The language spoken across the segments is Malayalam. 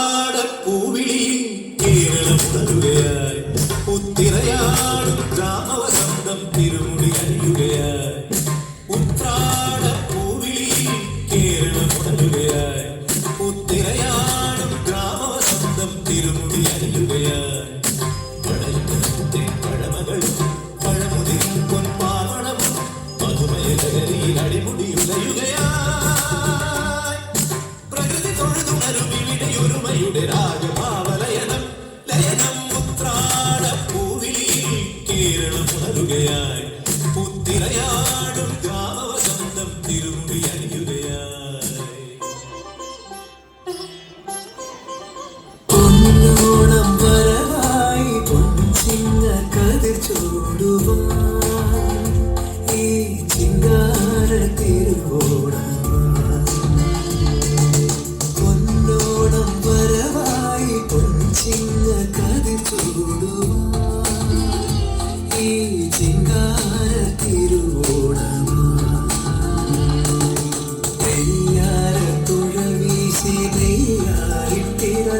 ഉത്രാടപ്പൂവിളിയിൽ കേരളം തരുകയായി ഉത്തിരയാടും ഗ്രാമവസന്തം തിരുമുടി അണിയുകയായി. ഉത്രാടപ്പൂവിളിയിൽ കേരളം തരുകയായി ഉത്തിരയാടും ഗ്രാമവസന്തം തിരുമുടി അണിയുകയായി. പഴമകളും പഴമുതിരും പൊൻപാവണവും മധുമയലകരിയിൽ അടിമുടിയുലയുകയായി. രാജഭാവലയനം ലയനം ഉത്രാടപ്പൂവിളിയിൽ കേരളം ഉണരുകയായി പുത്തിരയാടും ഗ്രാമവസന്തം തിരുമുടി അണിയുകയായി. പൊന്നോണം വരവായി പൊൻചിങ്ങ കതിർ ചൂടുവാൻ ഈ ചിങ്കാര തിരുവോണം.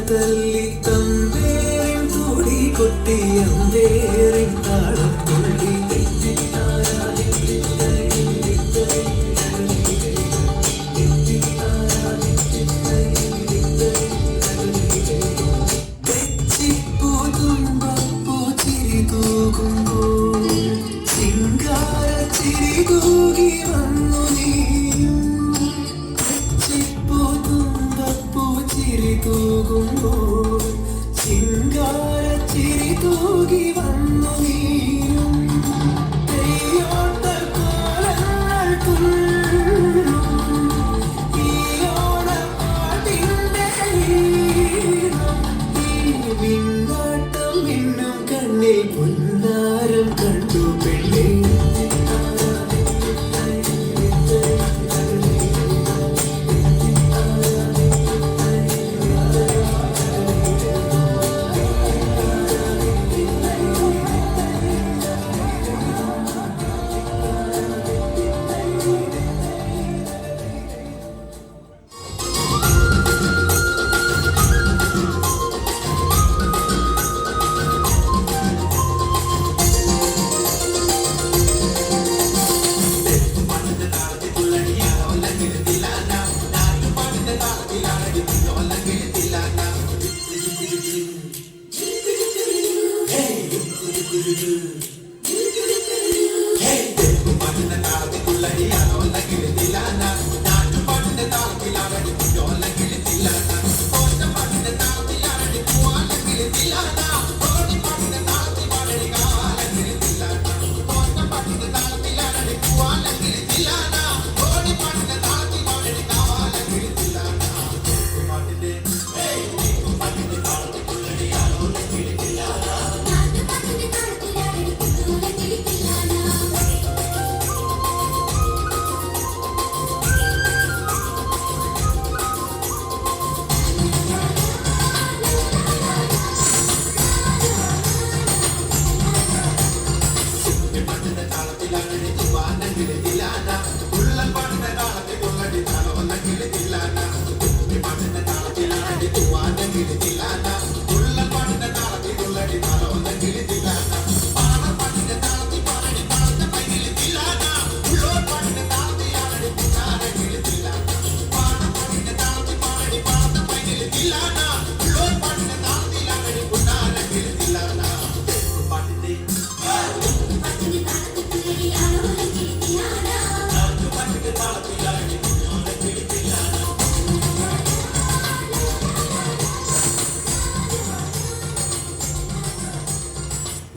തല്ലി തമ്പേരിൻ തുടി കൊട്ടി അമ്പേരിൻ താളം തുള്ളി തെച്ചിപ്പൂ തുമ്പപ്പൂ ചിരി തൂകുമ്പോൾ ചിങ്കാര ചിരി തൂകി വന്നു നീയും. തെച്ചിപ്പൂ തുമ്പപ്പൂ ചിരി തൂകുമ്പോൾ ചിങ്കാര ചിരി തൂകി വന്നു നീയും. തെയ്യോട്ട കോലങ്ങൾ തുള്ളും ഈ ഓണപ്പാട്ടിൻ്റെ ഈണം. ഈ മിന്നാട്ടം മിന്നും കണ്ണിൽ പൊന്നാരം കണ്ടു പെണ്ണേ.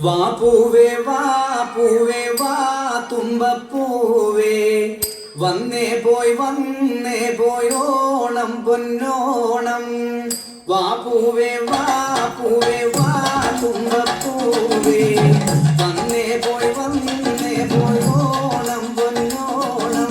വാ പൂവേ വാ പൂവേ വാ തുമ്പപ്പൂവേ വന്നേ പോയി ഓണം പൊന്നോണം. വാ പൂവേ വാ തുമ്പപ്പൂവേ വന്നേ പോയി Onam Ponnonam.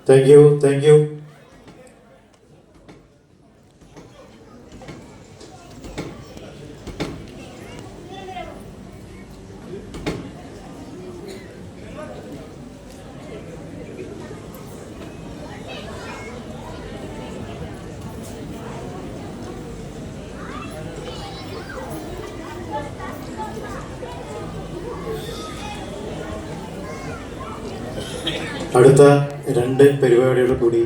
Thank you, thank you. അടുത്ത 2 പരിപാടികൾ കൂടി